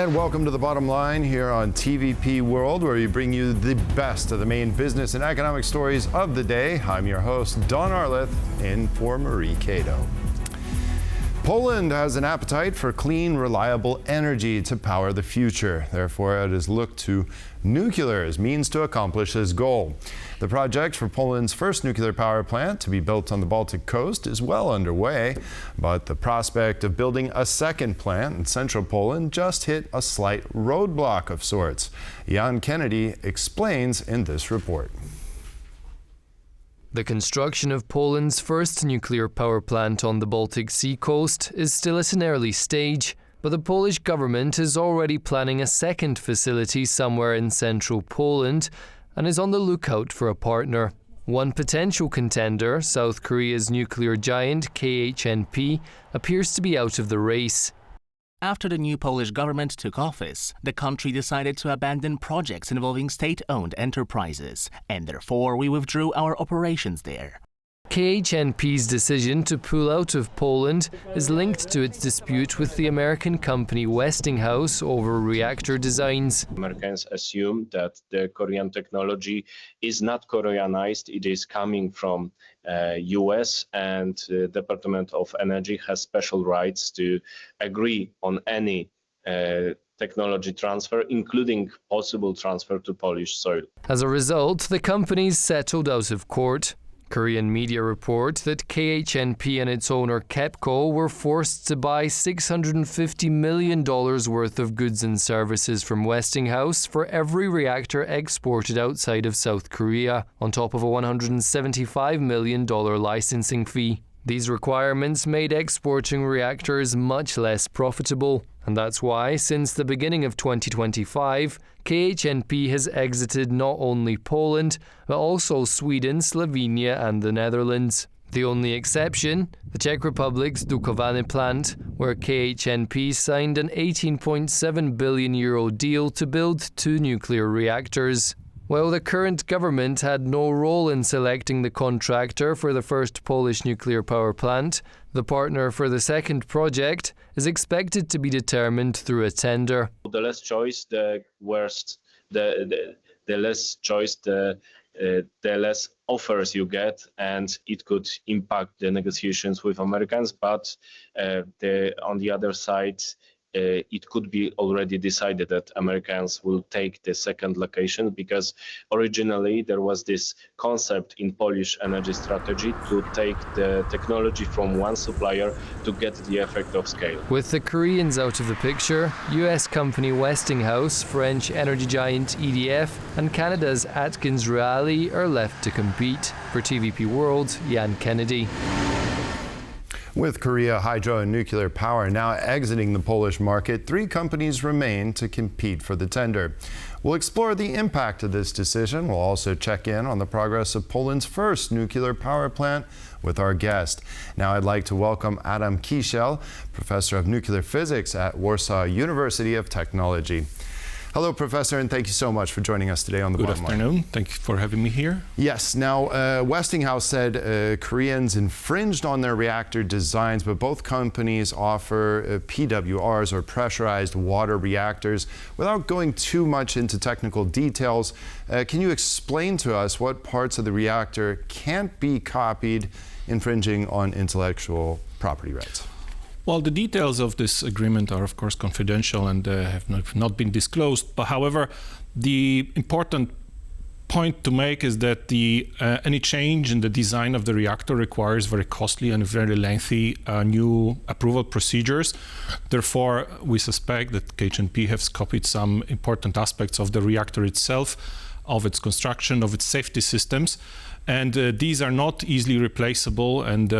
And welcome to The Bottom Line here on TVP World, where we bring you the best of the main business and economic stories of the day. I'm your host, Don Arleth, in for Marie Cato. Poland has an appetite for clean, reliable energy to power the future. Therefore, it has looked to nuclear as means to accomplish this goal. The project for Poland's first nuclear power plant to be built on the Baltic coast is well underway, but the prospect of building a second plant in central Poland just hit a slight roadblock of sorts. Jan Kennedy explains in this report. The construction of Poland's first nuclear power plant on the Baltic Sea coast is still at an early stage, but the Polish government is already planning a second facility somewhere in central Poland and is on the lookout for a partner. One potential contender, South Korea's nuclear giant KHNP, appears to be out of the race. After the new Polish government took office, the country decided to abandon projects involving state-owned enterprises, and therefore we withdrew our operations there. KHNP's decision to pull out of Poland is linked to its dispute with the American company Westinghouse over reactor designs. Americans assume that the Korean technology is not Koreanized, it is coming from US, and the Department of Energy has special rights to agree on any technology transfer, including possible transfer to Polish soil. As a result, the companies settled out of court. Korean media report that KHNP and its owner KEPCO were forced to buy $650 million worth of goods and services from Westinghouse for every reactor exported outside of South Korea, on top of a $175 million licensing fee. These requirements made exporting reactors much less profitable, and that's why, since the beginning of 2025, KHNP has exited not only Poland, but also Sweden, Slovenia and the Netherlands. The only exception, the Czech Republic's Dukovany plant, where KHNP signed an €18.7 billion deal to build 2 nuclear reactors. While the current government had no role in selecting the contractor for the first Polish nuclear power plant, the partner for the second project is expected to be determined through a tender. The less choice, the worse. The less choice, the less offers you get, and it could impact the negotiations with Americans. But on the other side, it could be already decided that Americans will take the second location, because originally there was this concept in Polish energy strategy to take the technology from one supplier to get the effect of scale. With the Koreans out of the picture, US company Westinghouse, French energy giant EDF, and Canada's AtkinsRéalis are left to compete. For TVP World, Jan Kennedy. With Korea hydro and nuclear power now exiting the Polish market, 3 companies remain to compete for the tender. We'll explore the impact of this decision. We'll also check in on the progress of Poland's first nuclear power plant with our guest. Now I'd like to welcome Adam Kisiel, professor of nuclear physics at Warsaw University of Technology. Hello, Professor, and thank you so much for joining us today on The Bottom Line. Good afternoon. Thank you for having me here. Yes. Now, Westinghouse said Koreans infringed on their reactor designs, but both companies offer PWRs, or pressurized water reactors. Without going too much into technical details, can you explain to us what parts of the reactor can't be copied, infringing on intellectual property rights? Well, the details of this agreement are, of course, confidential and have not been disclosed. But however, the important point to make is that any change in the design of the reactor requires very costly and very lengthy new approval procedures. Therefore, we suspect that KHNP has copied some important aspects of the reactor itself, of its construction, of its safety systems. And these are not easily replaceable, and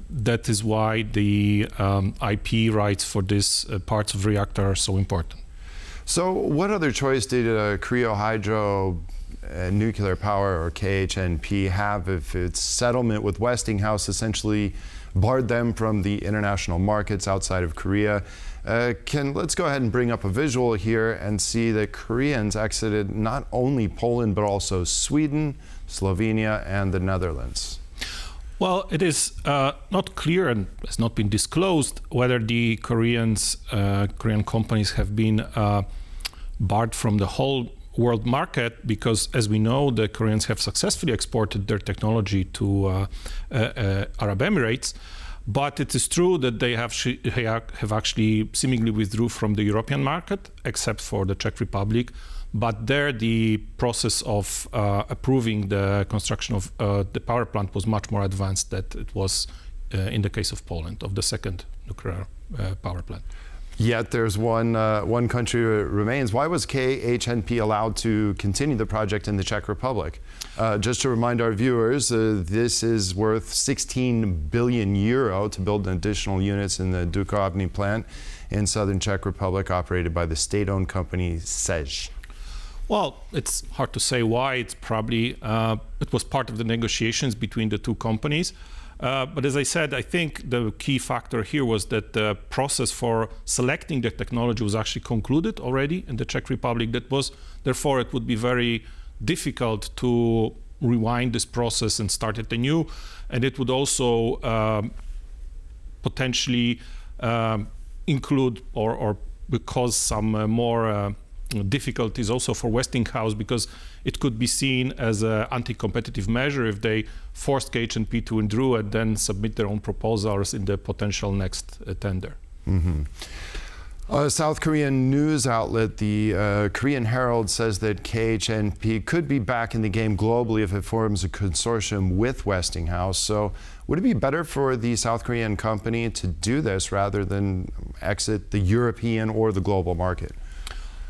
that is why the IP rights for these parts of the reactor are so important. So what other choice did Korea Hydro Nuclear Power, or KHNP, have if its settlement with Westinghouse essentially barred them from the international markets outside of Korea? Let's go ahead and bring up a visual here and see that Koreans exited not only Poland, but also Sweden, Slovenia, and the Netherlands. Well, it is not clear and has not been disclosed whether the Korean companies have been barred from the whole world market, because, as we know, the Koreans have successfully exported their technology to Arab Emirates. But it is true that they have actually seemingly withdrew from the European market, except for the Czech Republic. But there, the process of approving the construction of the power plant was much more advanced than it was in the case of Poland, of the second nuclear power plant. Yet there's one country that remains. Why was KHNP allowed to continue the project in the Czech Republic? Just to remind our viewers, this is worth 16 billion euro to build additional units in the Dukovany plant in southern Czech Republic, operated by the state-owned company Czech. Well, it's hard to say why. It's probably, it was part of the negotiations between the two companies. But as I said, I think the key factor here was that the process for selecting the technology was actually concluded already in the Czech Republic. Therefore, it would be very difficult to rewind this process and start it anew. And it would also potentially include or cause some more difficulties also for Westinghouse, because it could be seen as an anti-competitive measure if they forced KHNP to withdraw and then submit their own proposals in the potential next tender. Mm-hmm. A South Korean news outlet, the Korean Herald, says that KHNP could be back in the game globally if it forms a consortium with Westinghouse. So would it be better for the South Korean company to do this rather than exit the European or the global market?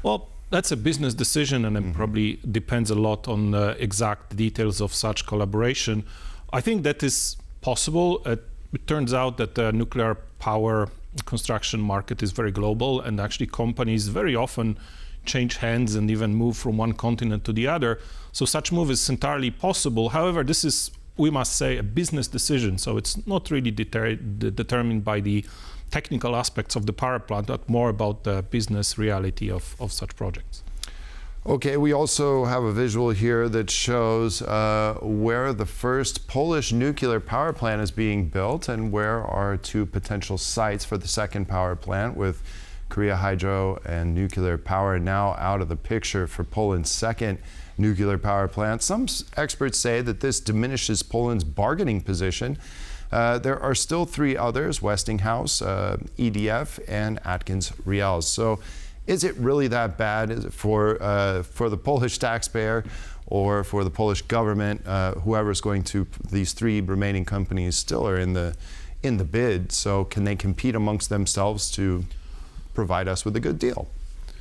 Well, that's a business decision, and it probably depends a lot on the exact details of such collaboration. I think that is possible. It turns out that the nuclear power construction market is very global, and actually companies very often change hands and even move from one continent to the other. So such move is entirely possible. However, this is, we must say, a business decision. So it's not really determined by the technical aspects of the power plant, but more about the business reality of such projects. Okay, we also have a visual here that shows where the first Polish nuclear power plant is being built and where are two potential sites for the second power plant, with Korea Hydro and Nuclear Power now out of the picture for Poland's second nuclear power plant. Some experts say that this diminishes Poland's bargaining position. There are still three others: Westinghouse, EDF, and Atkins-Reels. So is it really that bad? Is it for the Polish taxpayer or for the Polish government? Whoever's going to, these three remaining companies still are in the bid. So can they compete amongst themselves to provide us with a good deal?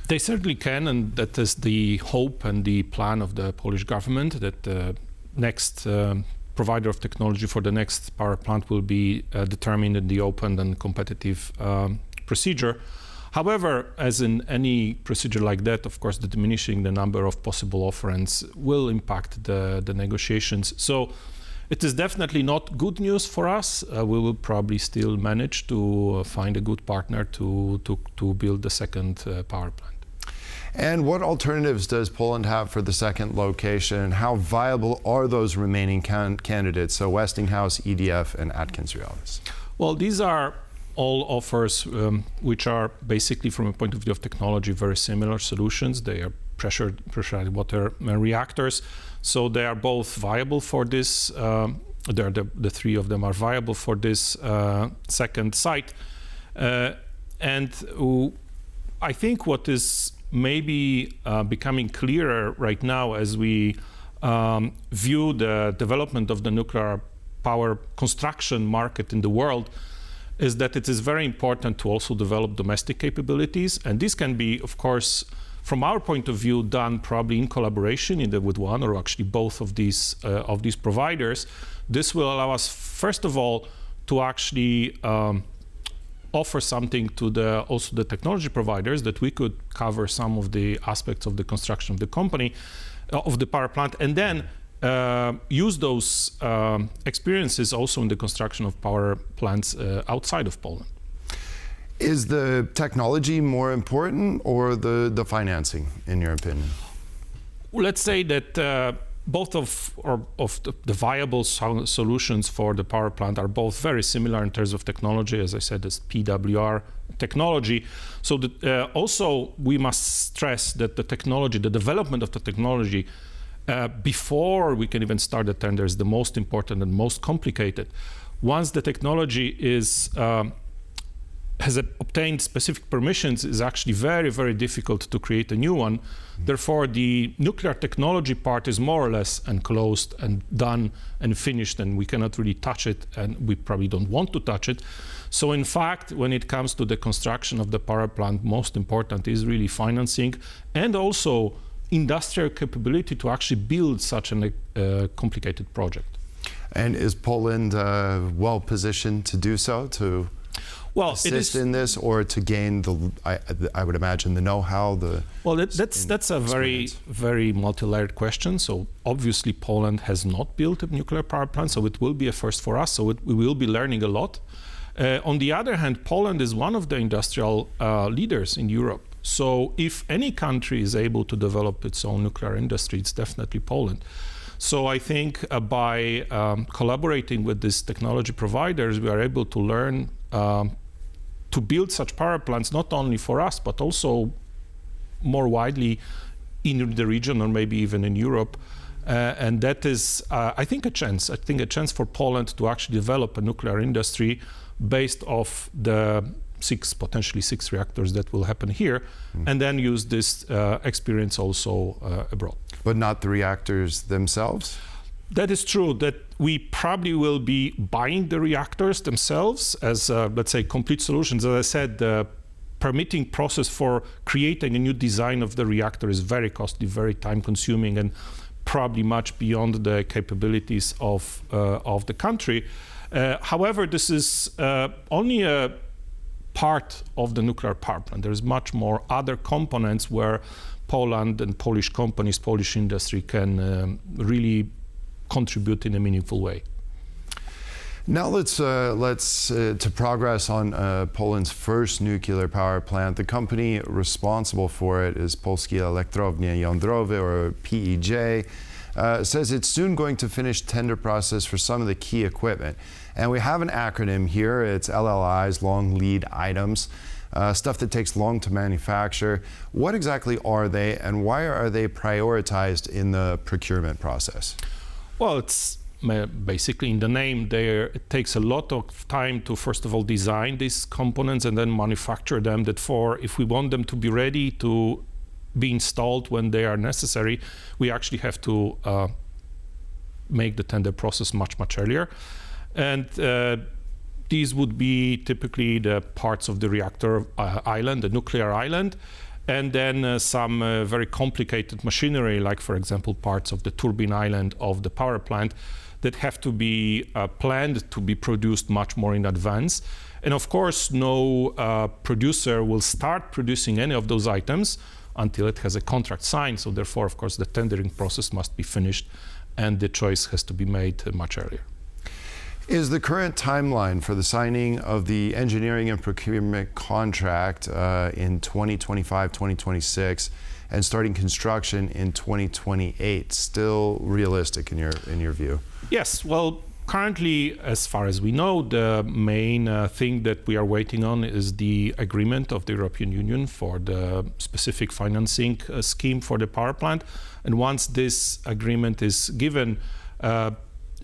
They certainly can, and that is the hope and the plan of the Polish government, that the next provider of technology for the next power plant will be determined in the open and competitive procedure. However, as in any procedure like that, of course, the diminishing the number of possible offerings will impact the negotiations. So it is definitely not good news for us. We will probably still manage to find a good partner to build the second power plant. And what alternatives does Poland have for the second location, and how viable are those remaining candidates, so Westinghouse, EDF, and Atkins-Reels? Well, these are all offers which are basically, from a point of view of technology, very similar solutions. They are pressurized water reactors, so they are both viable for this. The three of them are viable for this second site. And I think what is maybe becoming clearer right now as we view the development of the nuclear power construction market in the world is that it is very important to also develop domestic capabilities. And this can be, of course, from our point of view, done probably in collaboration either with one or actually both of these providers. This will allow us, first of all, to actually offer something to also the technology providers, that we could cover some of the aspects of the construction of the company, of the power plant, and then use those experiences also in the construction of power plants outside of Poland. Is the technology more important or the financing, in your opinion? Let's say that both of the viable solutions for the power plant are both very similar in terms of technology. As I said, this PWR technology. So also we must stress that the technology, the development of the technology, before we can even start the tender, is the most important and most complicated. Once the technology has obtained specific permissions, is actually very, very difficult to create a new one. Therefore, the nuclear technology part is more or less enclosed and done and finished, and we cannot really touch it, and we probably don't want to touch it. So in fact, when it comes to the construction of the power plant, most important is really financing and also industrial capability to actually build such a complicated project. And is Poland well positioned to do so, to assist in this, or to gain I would imagine, the know-how? That's a very, very multi-layered question. So obviously Poland has not built a nuclear power plant, so it will be a first for us. So we will be learning a lot. On the other hand, Poland is one of the industrial leaders in Europe. So if any country is able to develop its own nuclear industry, it's definitely Poland. So I think by collaborating with these technology providers, we are able to learn to build such power plants, not only for us, but also more widely in the region or maybe even in Europe. And that is, I think, a chance. I think a chance for Poland to actually develop a nuclear industry based off the potentially six reactors that will happen here, and then use this experience also abroad. But not the reactors themselves? That is true, that we probably will be buying the reactors themselves as, let's say, complete solutions. As I said, the permitting process for creating a new design of the reactor is very costly, very time-consuming, and probably much beyond the capabilities of the country. However, this is only a part of the nuclear power plant. There's much more other components where Poland and Polish companies, Polish industry can really contribute in a meaningful way. Now let's to progress on Poland's first nuclear power plant. The company responsible for it is Polskie Elektrownie Jądrowe, or PEJ. Says it's soon going to finish tender process for some of the key equipment. And we have an acronym here. It's LLIS, long lead items, stuff that takes long to manufacture. What exactly are they, and why are they prioritized in the procurement process? Well, it's basically in the name there. It takes a lot of time to, first of all, design these components and then manufacture them. If we want them to be ready to be installed when they are necessary, we actually have to make the tender process much, much earlier. And these would be typically the parts of the reactor island, the nuclear island, and then some very complicated machinery, like, for example, parts of the turbine island of the power plant that have to be planned to be produced much more in advance. And of course, no producer will start producing any of those items until it has a contract signed. So therefore, of course, the tendering process must be finished and the choice has to be made much earlier. Is the current timeline for the signing of the engineering and procurement contract in 2025, 2026, and starting construction in 2028 still realistic in your view? Yes. Well, currently, as far as we know, the main thing that we are waiting on is the agreement of the European Union for the specific financing scheme for the power plant. And once this agreement is given,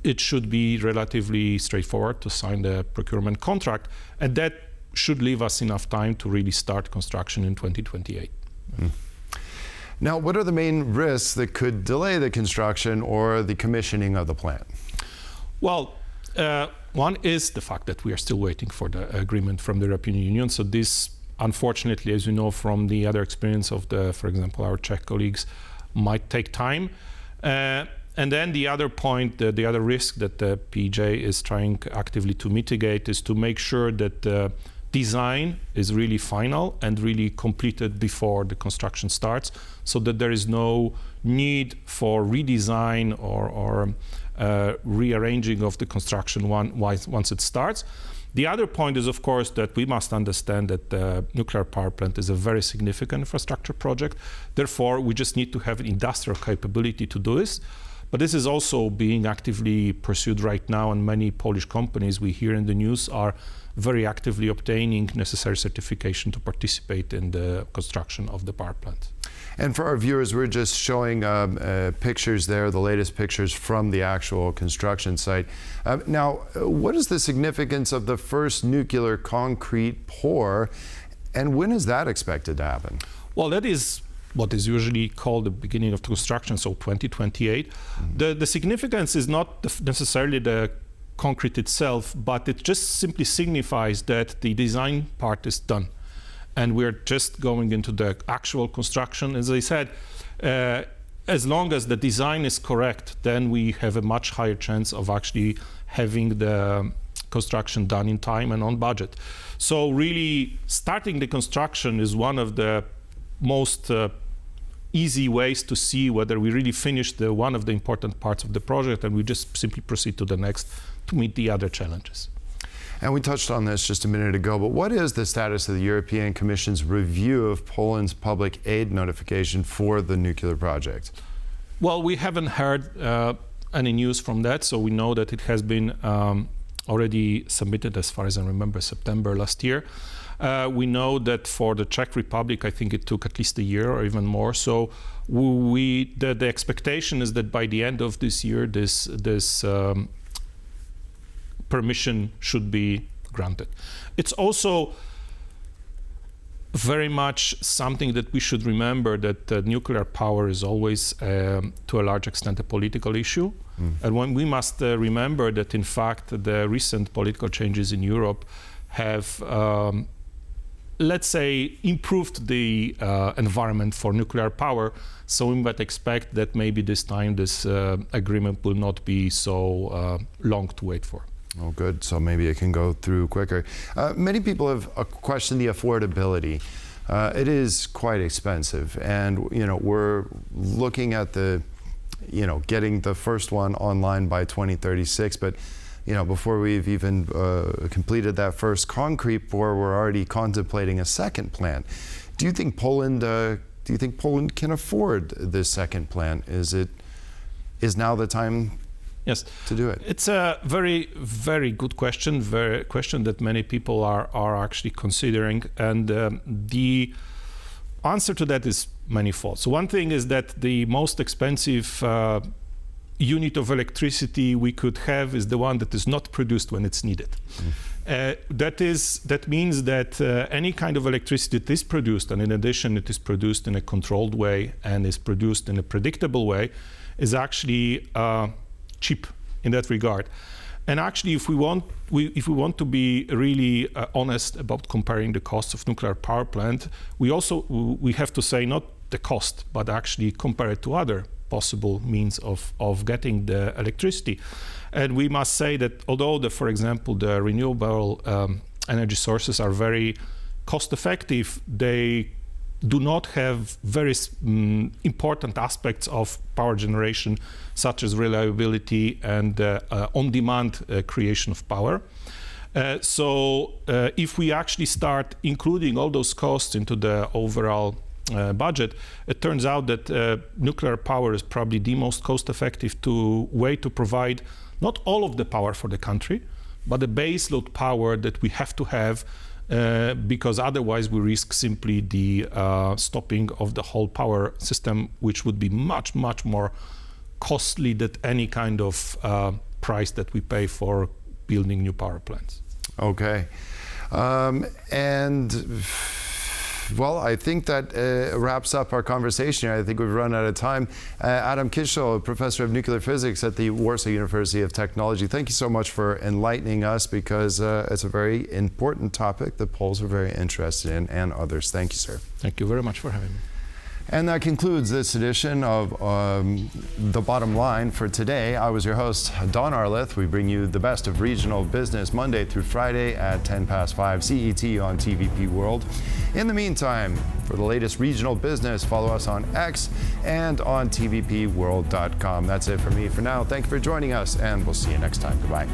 it should be relatively straightforward to sign the procurement contract, and that should leave us enough time to really start construction in 2028. Now, what are the main risks that could delay the construction or the commissioning of the plant? Well, one is the fact that we are still waiting for the agreement from the European Union. So this, unfortunately, as you know from the other experience of for example, our Czech colleagues, might take time. And then the other point, the other risk that the PEJ is trying actively to mitigate is to make sure that the design is really final and really completed before the construction starts, so that there is no need for redesign or rearranging of the construction once it starts. The other point is, of course, that we must understand that the nuclear power plant is a very significant infrastructure project. Therefore, we just need to have an industrial capability to do this. But this is also being actively pursued right now, and many Polish companies we hear in the news are very actively obtaining necessary certification to participate in the construction of the power plant. And for our viewers, we're just showing pictures there, the latest pictures from the actual construction site. Now, what is the significance of the first nuclear concrete pour, and when is that expected to happen? Well, that is what is usually called the beginning of construction, so 2028. The significance is not necessarily the concrete itself, but it just simply signifies that the design part is done. And we're just going into the actual construction. As I said, as long as the design is correct, then we have a much higher chance of actually having the construction done in time and on budget. So really, starting the construction is one of the most easy ways to see whether we really finished one of the important parts of the project, and we just simply proceed to the next to meet the other challenges. And we touched on this just a minute ago, but what is the status of the European Commission's review of Poland's public aid notification for the nuclear project? Well, we haven't heard any news from that, so we know that it has been already submitted, as far as I remember, September last year. We know that for the Czech Republic, I think it took at least a year or even more. So the expectation is that by the end of this year, this permission should be granted. It's also very much something that we should remember, that nuclear power is always, to a large extent, a political issue. And when we must remember that, in fact, the recent political changes in Europe have, let's say, improved the environment for nuclear power. So we might expect that maybe this time this agreement will not be so long to wait for. Oh, good. So maybe it can go through quicker. Many people have questioned the affordability. It is quite expensive, and we're looking at getting the first one online by 2036. But before we've even completed that first concrete pour, we're already contemplating a second plant. Do you think Poland can afford this second plant? Is now the time? Yes, to do it? It's a very, very good question, question that many people are actually considering, and the answer to that is manifold. So one thing is that the most expensive unit of electricity we could have is the one that is not produced when it's needed. That means that any kind of electricity that is produced, and in addition it is produced in a controlled way and is produced in a predictable way, is actually cheap in that regard. And actually, if we want to be really honest about comparing the costs of nuclear power plant, we have to say not the cost, but actually compare it to other possible means of getting the electricity. And we must say that although for example, the renewable energy sources are very cost effective, they do not have very important aspects of power generation, such as reliability and on-demand creation of power. So if we actually start including all those costs into the overall budget, it turns out that nuclear power is probably the most cost-effective way to provide not all of the power for the country, but the baseload power that we have to have, because otherwise we risk simply the stopping of the whole power system, which would be much, much more costly than any kind of price that we pay for building new power plants. Okay. Well, I think that wraps up our conversation here. I think we've run out of time. Adam Kisiel, professor of nuclear physics at the Warsaw University of Technology, thank you so much for enlightening us, because it's a very important topic that Poles are very interested in, and others. Thank you, sir. Thank you very much for having me. And that concludes this edition of The Bottom Line for today. I was your host, Don Arleth. We bring you the best of regional business Monday through Friday at 5:10 CET on TVP World. In the meantime, for the latest regional business, follow us on X and on tvpworld.com. That's it for me for now. Thank you for joining us, and we'll see you next time. Goodbye.